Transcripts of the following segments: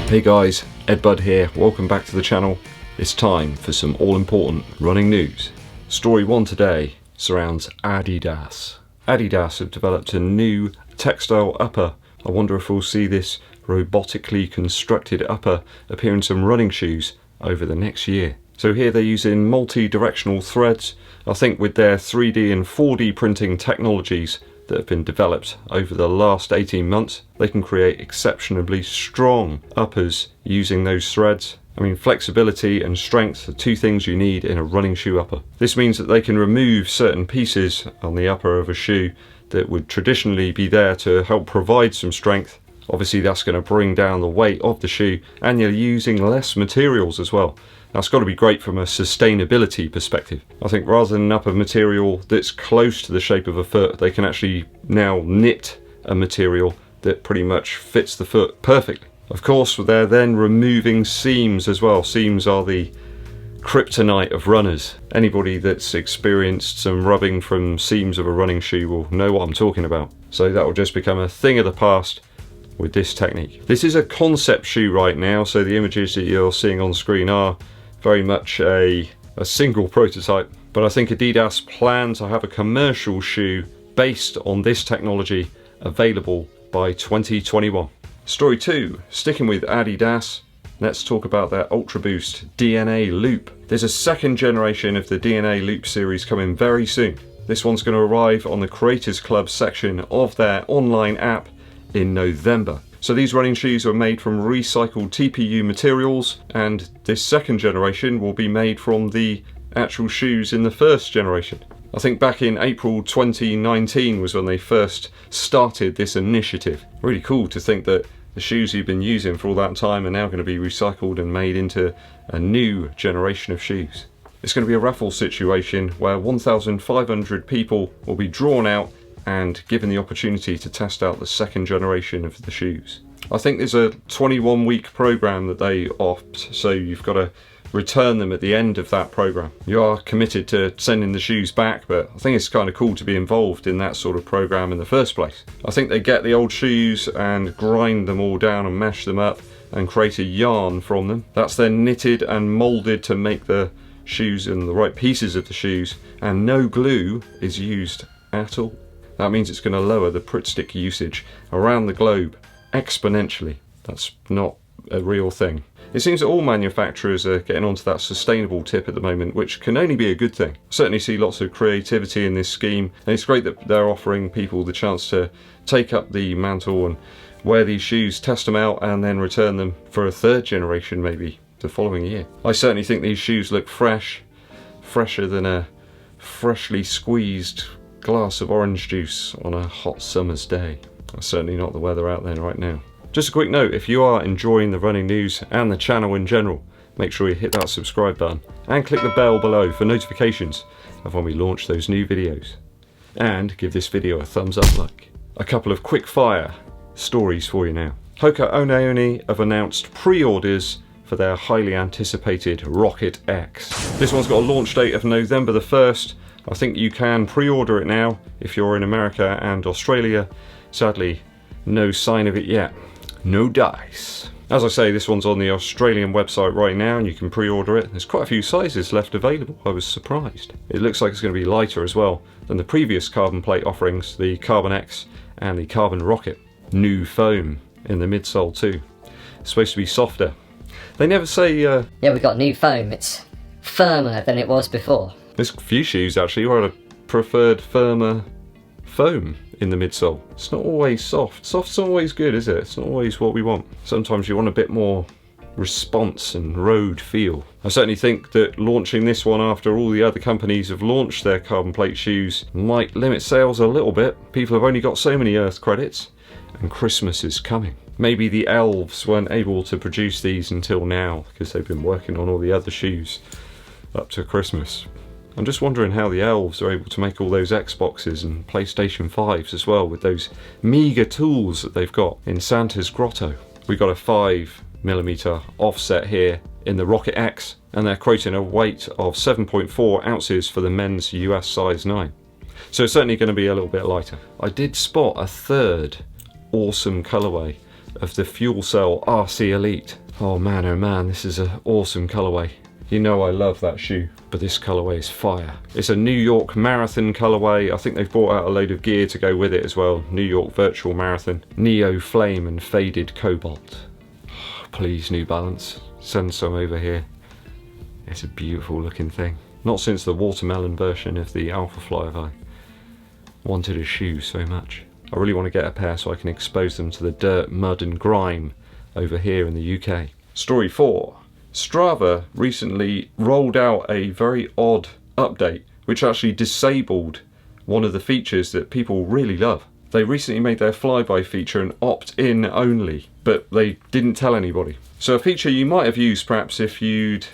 Hey guys, EDDBUD here, welcome back to the channel. It's time for some all-important running news. Story 1 today surrounds Adidas. Adidas have developed a new textile upper. I wonder if we'll see this robotically constructed upper appear in some running shoes over the next year. So here they're using multi-directional threads. I think with their 3D and 4D printing technologies that have been developed over the last 18 months, they can create exceptionally strong uppers using those threads. I mean, flexibility and strength are two things you need in a running shoe upper. This means that they can remove certain pieces on the upper of a shoe that would traditionally be there to help provide some strength. Obviously that's going to bring down the weight of the shoe, and you're using less materials as well. That's got to be great from a sustainability perspective. I think rather than an upper material that's close to the shape of a foot, they can actually now knit a material that pretty much fits the foot perfectly. Of course, they're then removing seams as well. Seams are the kryptonite of runners. Anybody that's experienced some rubbing from seams of a running shoe will know what I'm talking about. So that will just become a thing of the past with this technique. This is a concept shoe right now, so the images that you're seeing on screen are very much a single prototype, but I think Adidas plan to have a commercial shoe based on this technology available by 2021. Story 2, sticking with Adidas, let's talk about their Ultra Boost DNA Loop. There's a second generation of the DNA Loop series coming very soon. This one's going to arrive on the Creators Club section of their online app in November. So these running shoes are made from recycled TPU materials, and this second generation will be made from the actual shoes in the first generation. I think back in April 2019 was when they first started this initiative. Really cool to think that the shoes you've been using for all that time are now going to be recycled and made into a new generation of shoes. It's going to be a raffle situation where 1,500 people will be drawn out and given the opportunity to test out the second generation of the shoes. I think there's a 21-week program that they opt, so you've got to return them at the end of that program. You are committed to sending the shoes back, but I think it's kind of cool to be involved in that sort of program in the first place. I think they get the old shoes and grind them all down and mash them up and create a yarn from them. That's then knitted and molded to make the shoes and the right pieces of the shoes, and no glue is used at all. That means it's going to lower the Pritt stick usage around the globe exponentially. That's not a real thing. It seems that all manufacturers are getting onto that sustainable tip at the moment, which can only be a good thing. I certainly see lots of creativity in this scheme, and it's great that they're offering people the chance to take up the mantle and wear these shoes, test them out, and then return them for a third generation maybe the following year. I certainly think these shoes look fresh, fresher than a freshly squeezed glass of orange juice on a hot summer's day. That's certainly not the weather out there right now. Just a quick note, if you are enjoying the running news and the channel in general, make sure you hit that subscribe button and click the bell below for notifications of when we launch those new videos. And give this video a thumbs up like. A couple of quick fire stories for you now. Hoka have announced pre-orders for their highly anticipated Rocket X. This one's got a launch date of November the 1st. I think you can pre-order it now if you're in America and Australia. Sadly, no sign of it yet. No dice. As I say, this one's on the Australian website right now and you can pre-order it. There's quite a few sizes left available. I was surprised. It looks like it's going to be lighter as well than the previous carbon plate offerings, the Carbon X and the Carbon Rocket. New foam in the midsole too. It's supposed to be softer. They never say... Yeah, we got new foam. It's firmer than it was before. There's a few shoes actually where I preferred firmer foam in the midsole. It's not always soft. Soft's not always good, is it? It's not always what we want. Sometimes you want a bit more response and road feel. I certainly think that launching this one after all the other companies have launched their carbon plate shoes might limit sales a little bit. People have only got so many Earth credits and Christmas is coming. Maybe the elves weren't able to produce these until now because they've been working on all the other shoes up to Christmas. I'm just wondering how the elves are able to make all those Xboxes and PlayStation 5s as well with those meager tools that they've got in Santa's grotto. We got a 5mm offset here in the Rocket X, and they're quoting a weight of 7.4 ounces for the men's US size 9. So it's certainly going to be a little bit lighter. I did spot a third awesome colourway of the Fuelcell RC Elite. Oh man, this is an awesome colourway. You know I love that shoe, but this colourway is fire. It's a New York Marathon colourway. I think they've brought out a load of gear to go with it as well. New York Virtual Marathon. Neo Flame and Faded Cobalt. Please, New Balance, send some over here. It's a beautiful looking thing. Not since the watermelon version of the Alpha Fly have I wanted a shoe so much. I really want to get a pair so I can expose them to the dirt, mud and grime over here in the UK. Story 4. Strava recently rolled out a very odd update which actually disabled one of the features that people really love. They recently made their flyby feature an opt-in only, but they didn't tell anybody. So a feature you might have used perhaps if you'd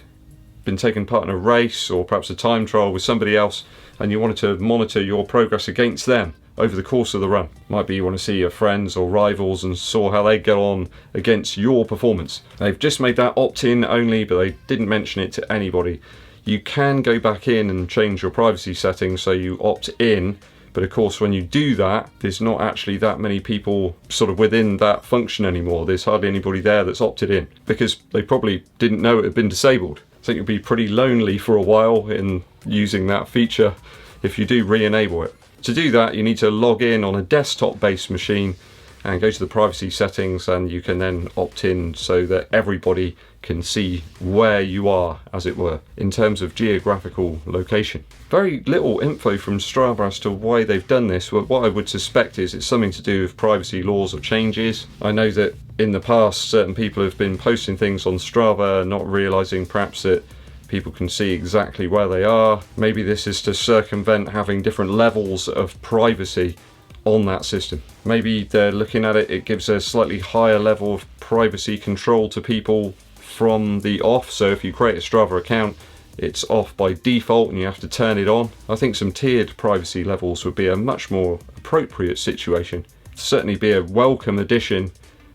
been taking part in a race or perhaps a time trial with somebody else and you wanted to monitor your progress against them over the course of the run. Might be you want to see your friends or rivals and saw how they get on against your performance. They've just made that opt-in only, but they didn't mention it to anybody. You can go back in and change your privacy settings so you opt in, but of course when you do that, there's not actually that many people sort of within that function anymore. There's hardly anybody there that's opted in because they probably didn't know it had been disabled. I think you'll be pretty lonely for a while in using that feature if you do re-enable it. To do that, you need to log in on a desktop-based machine and go to the privacy settings, and you can then opt in so that everybody can see where you are, as it were, in terms of geographical location. Very little info from Strava as to why they've done this. Well, what I would suspect is it's something to do with privacy laws or changes. I know that in the past certain people have been posting things on Strava, not realising perhaps that people can see exactly where they are. Maybe this is to circumvent having different levels of privacy on that system. Maybe they're looking at it, it gives a slightly higher level of privacy control to people from the off. So if you create a Strava account, it's off by default and you have to turn it on. I think some tiered privacy levels would be a much more appropriate situation. Certainly be a welcome addition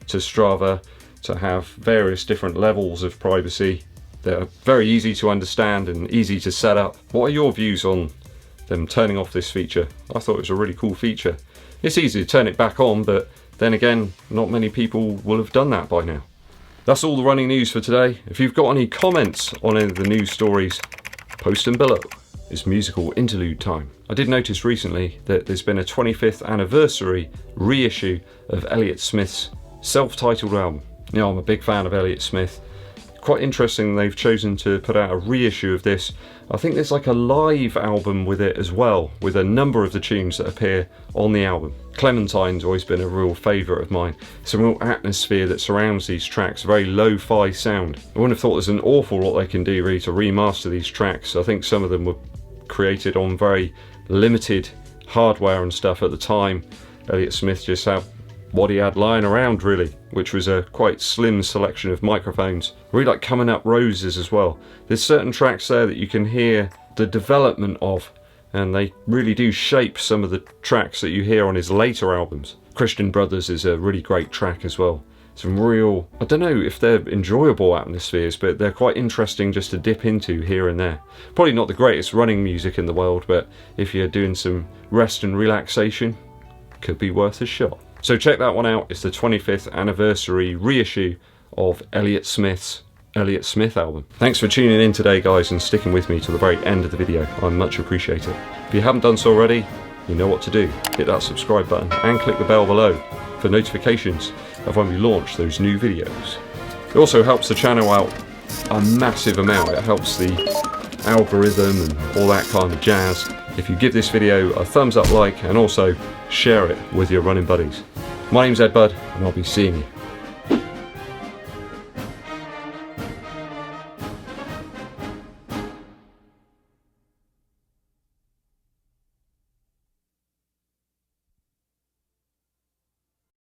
to Strava to have various different levels of privacy. They're very easy to understand and easy to set up. What are your views on them turning off this feature? I thought it was a really cool feature. It's easy to turn it back on, but then again, not many people will have done that by now. That's all the running news for today. If you've got any comments on any of the news stories, post them below. It's musical interlude time. I did notice recently that there's been a 25th anniversary reissue of Elliott Smith's self-titled album. You know, I'm a big fan of Elliott Smith. Quite interesting they've chosen to put out a reissue of this. I think there's like a live album with it as well, with a number of the tunes that appear on the album. Clementine's always been a real favourite of mine. Some real atmosphere that surrounds these tracks, very lo-fi sound. I wouldn't have thought there's an awful lot they can do really to remaster these tracks. I think some of them were created on very limited hardware and stuff at the time. Elliott Smith just had what he had lying around really, which was a quite slim selection of microphones. I really like Coming Up Roses as well. There's certain tracks there that you can hear the development of, and they really do shape some of the tracks that you hear on his later albums. Christian Brothers is a really great track as well. Some real, I don't know if they're enjoyable atmospheres, but they're quite interesting just to dip into here and there. Probably not the greatest running music in the world, but if you're doing some rest and relaxation, could be worth a shot. So check that one out. It's the 25th anniversary reissue of Elliott Smith's Elliott Smith album. Thanks for tuning in today, guys, and sticking with me to the very end of the video. I much appreciate it. If you haven't done so already, you know what to do. Hit that subscribe button and click the bell below for notifications of when we launch those new videos. It also helps the channel out a massive amount. It helps the algorithm and all that kind of jazz if you give this video a thumbs up like and also share it with your running buddies. My name's EDDBUD and I'll be seeing you